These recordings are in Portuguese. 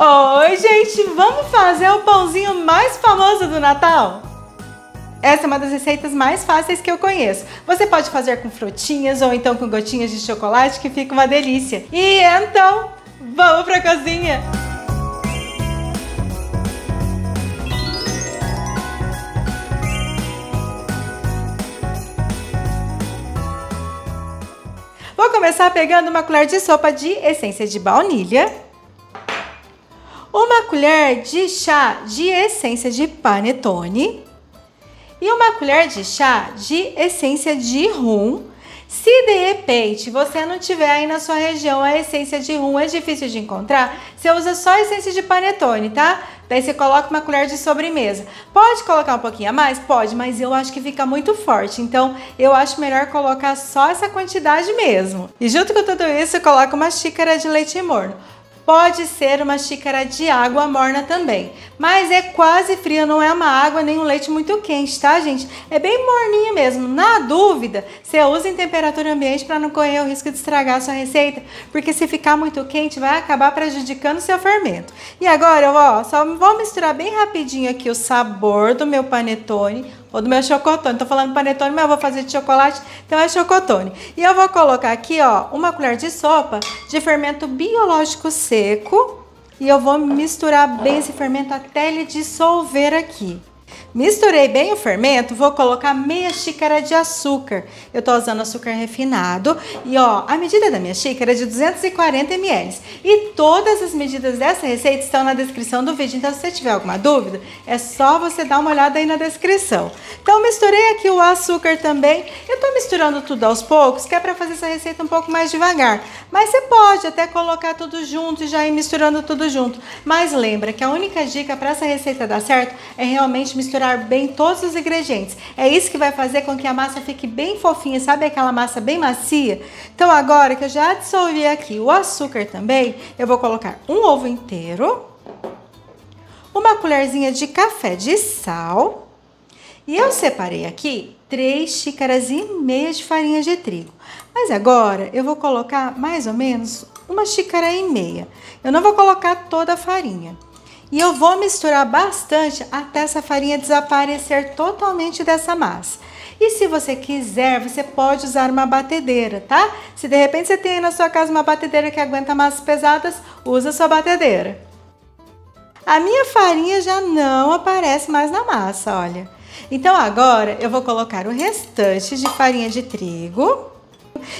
Oi, gente! Vamos fazer o pãozinho mais famoso do Natal? Essa é uma das receitas mais fáceis que eu conheço. Você pode fazer com frutinhas ou então com gotinhas de chocolate, que fica uma delícia. E então, vamos pra cozinha! Vou começar pegando uma colher de sopa de essência de baunilha, uma colher de chá de essência de panetone e uma colher de chá de essência de rum. Se de repente você não tiver aí na sua região a essência de rum, é difícil de encontrar, você usa só a essência de panetone, tá? Daí você coloca uma colher de sobremesa. Pode colocar um pouquinho a mais? Pode, mas eu acho que fica muito forte. Então, eu acho melhor colocar só essa quantidade mesmo. E junto com tudo isso, coloca uma xícara de leite morno. Pode ser uma xícara de água morna também, mas é quase fria, não é uma água nem um leite muito quente, tá, gente? É bem morninho mesmo. Na dúvida, você usa em temperatura ambiente para não correr o risco de estragar a sua receita, porque se ficar muito quente vai acabar prejudicando o seu fermento. E agora eu só vou misturar bem rapidinho aqui o sabor do meu panetone ou do meu chocotone. Tô falando panetone, mas eu vou fazer de chocolate, então é chocotone. E eu vou colocar aqui, ó, uma colher de sopa de fermento biológico seco e eu vou misturar bem esse fermento até ele dissolver aqui. Misturei bem o fermento, vou colocar meia xícara de açúcar. Eu tô usando açúcar refinado e ó, a medida da minha xícara é de 240 ml. E todas as medidas dessa receita estão na descrição do vídeo, então se você tiver alguma dúvida, é só você dar uma olhada aí na descrição. Então misturei aqui o açúcar também. Eu tô misturando tudo aos poucos, que é para fazer essa receita um pouco mais devagar. Mas você pode até colocar tudo junto e já ir misturando tudo junto. Mas lembra que a única dica para essa receita dar certo é realmente misturar bem todos os ingredientes. É isso que vai fazer com que a massa fique bem fofinha, sabe aquela massa bem macia? Então agora que eu já dissolvi aqui o açúcar também, eu vou colocar um ovo inteiro, uma colherzinha de café de sal e eu separei aqui 3 xícaras e meia de farinha de trigo. Mas agora eu vou colocar mais ou menos uma xícara e meia. Eu não vou colocar toda a farinha. E eu vou misturar bastante até essa farinha desaparecer totalmente dessa massa. E se você quiser, você pode usar uma batedeira, tá? Se de repente você tem aí na sua casa uma batedeira que aguenta massas pesadas, usa a sua batedeira. A minha farinha já não aparece mais na massa, olha. Então agora eu vou colocar o restante de farinha de trigo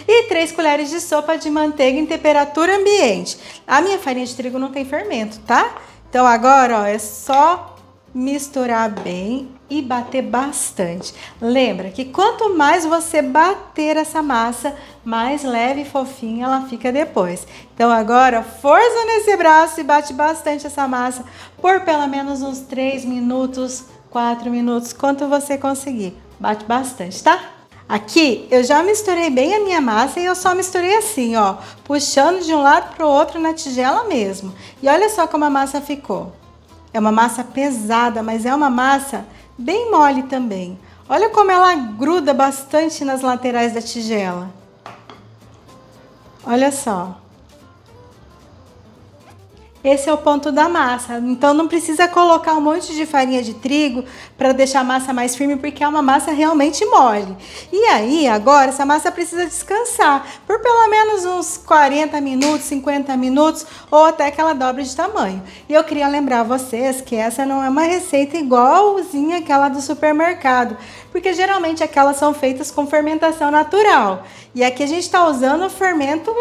e 3 colheres de sopa de manteiga em temperatura ambiente. A minha farinha de trigo não tem fermento, tá? Então agora, ó, é só misturar bem e bater bastante. Lembra que quanto mais você bater essa massa, mais leve e fofinha ela fica depois. Então agora, força nesse braço e bate bastante essa massa por pelo menos uns 3 minutos, 4 minutos, quanto você conseguir. Bate bastante, tá? Aqui eu já misturei bem a minha massa e eu só misturei assim, ó, puxando de um lado para o outro na tigela mesmo. E olha só como a massa ficou. É uma massa pesada, mas é uma massa bem mole também. Olha como ela gruda bastante nas laterais da tigela. Olha só. Esse é o ponto da massa, então não precisa colocar um monte de farinha de trigo para deixar a massa mais firme, porque é uma massa realmente mole. E aí, agora, essa massa precisa descansar por pelo menos uns 40 minutos, 50 minutos, ou até que ela dobre de tamanho. E eu queria lembrar vocês que essa não é uma receita igualzinha àquela do supermercado, porque geralmente aquelas são feitas com fermentação natural. E aqui a gente está usando o fermento,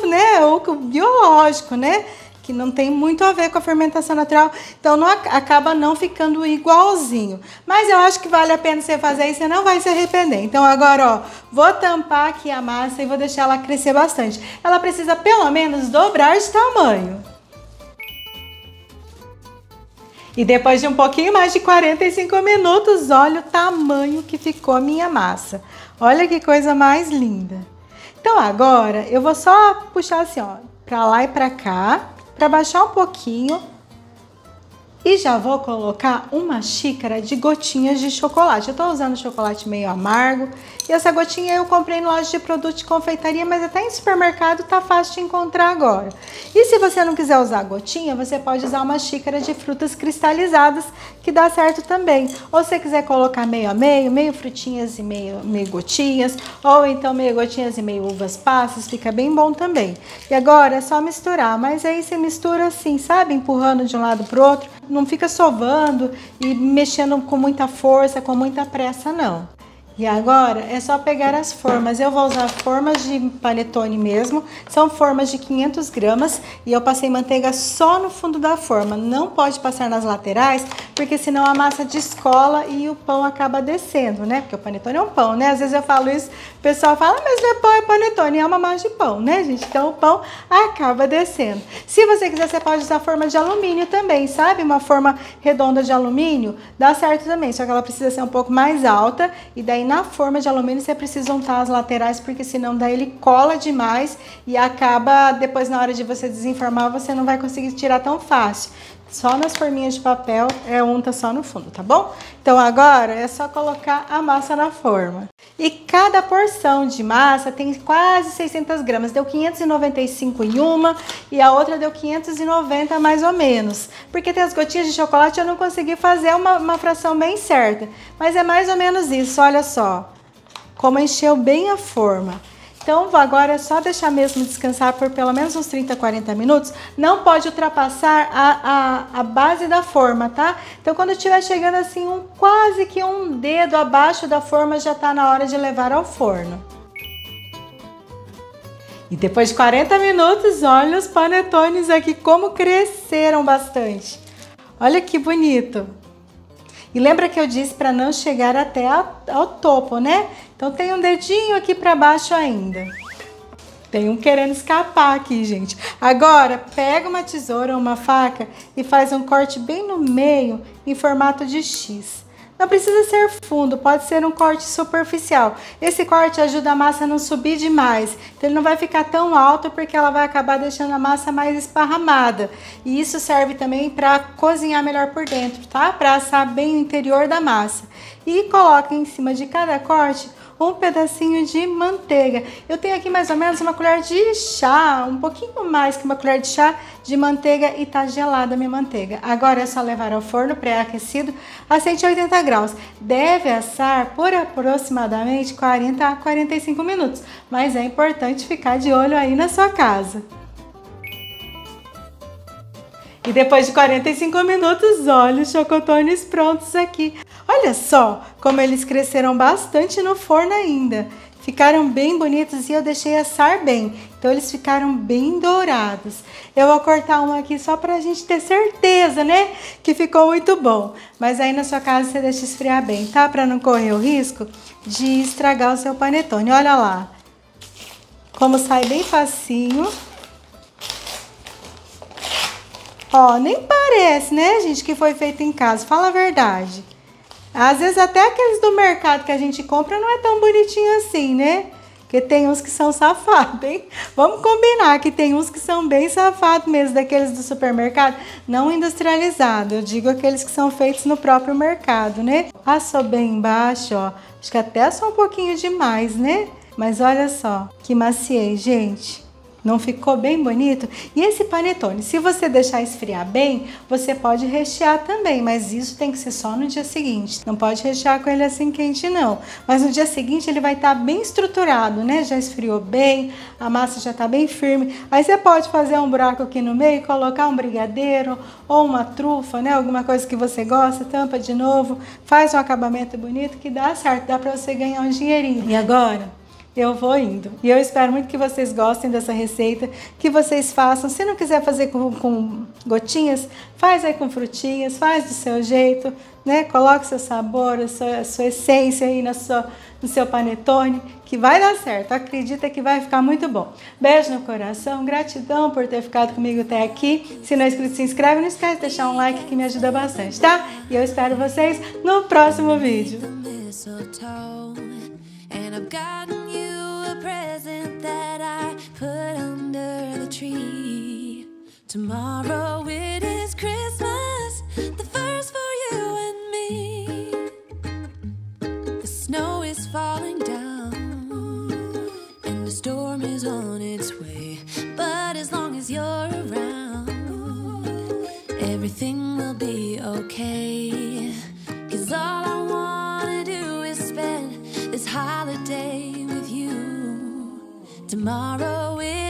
né, o biológico, né? Que não tem muito a ver com a fermentação natural, então não, acaba não ficando igualzinho. Mas eu acho que vale a pena você fazer e você não vai se arrepender. Então agora, ó, vou tampar aqui a massa e vou deixar ela crescer bastante. Ela precisa pelo menos dobrar de tamanho. E depois de um pouquinho mais de 45 minutos, olha o tamanho que ficou a minha massa. Olha que coisa mais linda. Então agora eu vou só puxar assim, ó, pra lá e pra cá, para baixar um pouquinho E já vou colocar uma xícara de gotinhas de chocolate. Eu tô usando chocolate meio amargo. E essa gotinha eu comprei em loja de produto de confeitaria, mas até em supermercado tá fácil de encontrar agora. E se você não quiser usar gotinha, você pode usar uma xícara de frutas cristalizadas, que dá certo também. Ou se você quiser colocar meio a meio frutinhas e meio gotinhas, ou então meio gotinhas e meio uvas passas, fica bem bom também. E agora é só misturar, mas aí você mistura assim, sabe? Empurrando de um lado pro outro, não fica sovando e mexendo com muita força, com muita pressa não. E agora é só pegar as formas. Eu vou usar formas de panetone mesmo. São formas de 500 gramas e eu passei manteiga só no fundo da forma. Não pode passar nas laterais, porque senão a massa descola e o pão acaba descendo, né? Porque o panetone é um pão, né? Às vezes eu falo isso, o pessoal fala, mas não é pão, é panetone. É uma massa de pão, né, gente? Então o pão acaba descendo. Se você quiser, você pode usar forma de alumínio também, sabe? Uma forma redonda de alumínio, dá certo também. Só que ela precisa ser um pouco mais alta e daí na forma de alumínio você precisa untar as laterais, porque senão daí ele cola demais e acaba, depois na hora de você desenformar, você não vai conseguir tirar tão fácil. Só nas forminhas de papel, unta só no fundo, tá bom? Então agora é só colocar a massa na forma. E cada porção de massa tem quase 600 gramas. Deu 595 em uma e a outra deu 590 mais ou menos. Porque tem as gotinhas de chocolate, eu não consegui fazer uma fração bem certa. Mas é mais ou menos isso, olha só. Como encheu bem a forma. Então, agora é só deixar mesmo descansar por pelo menos uns 30, 40 minutos. Não pode ultrapassar a base da forma, tá? Então, quando estiver chegando assim, quase que um dedo abaixo da forma, já tá na hora de levar ao forno. E depois de 40 minutos, olha os panetones aqui como cresceram bastante. Olha que bonito. E lembra que eu disse para não chegar até ao topo, né? Então tem um dedinho aqui para baixo ainda. Tem um querendo escapar aqui, gente. Agora, pega uma tesoura ou uma faca e faz um corte bem no meio em formato de X. Não precisa ser fundo, pode ser um corte superficial. Esse corte ajuda a massa a não subir demais. Então ele não vai ficar tão alto porque ela vai acabar deixando a massa mais esparramada. E isso serve também para cozinhar melhor por dentro, tá? Para assar bem o interior da massa. E coloca em cima de cada corte um pedacinho de manteiga. Eu tenho aqui mais ou menos uma colher de chá, um pouquinho mais que uma colher de chá de manteiga e tá gelada a minha manteiga. Agora é só levar ao forno pré-aquecido a 180 graus. Deve assar por aproximadamente 40 a 45 minutos, mas é importante ficar de olho aí na sua casa. E depois de 45 minutos, olha os chocotones prontos aqui. Olha só como eles cresceram bastante no forno ainda. Ficaram bem bonitos e eu deixei assar bem. Então eles ficaram bem dourados. Eu vou cortar um aqui só pra gente ter certeza, né? Que ficou muito bom. Mas aí na sua casa você deixa esfriar bem, tá? Pra não correr o risco de estragar o seu panetone. Olha lá. Como sai bem facinho. Ó, nem parece, né, gente, que foi feito em casa. Fala a verdade. Às vezes até aqueles do mercado que a gente compra não é tão bonitinho assim, né? Porque tem uns que são safados, hein? Vamos combinar que tem uns que são bem safados mesmo, daqueles do supermercado, não industrializado. Eu digo aqueles que são feitos no próprio mercado, né? Assou bem embaixo, ó. Acho que até assou um pouquinho demais, né? Mas olha só, que maciez, gente. Não ficou bem bonito? E esse panetone, se você deixar esfriar bem, você pode rechear também, mas isso tem que ser só no dia seguinte. Não pode rechear com ele assim quente, não. Mas no dia seguinte ele vai estar bem estruturado, né? Já esfriou bem, a massa já está bem firme. Aí você pode fazer um buraco aqui no meio, colocar um brigadeiro ou uma trufa, né? Alguma coisa que você gosta, tampa de novo, faz um acabamento bonito que dá certo, dá para você ganhar um dinheirinho. E agora? Eu vou indo. E eu espero muito que vocês gostem dessa receita, que vocês façam. Se não quiser fazer com gotinhas, faz aí com frutinhas, faz do seu jeito, né? Coloque seu sabor, a sua essência aí no seu panetone, que vai dar certo. Acredita que vai ficar muito bom. Beijo no coração, gratidão por ter ficado comigo até aqui. Se não é inscrito, se inscreve, não esquece de deixar um like que me ajuda bastante, tá? E eu espero vocês no próximo vídeo. And I've gotten you a present that I put under the tree. Tomorrow it is Christmas. everything will be okay. 'Cause all I wanna do is spend this holiday with you. Tomorrow is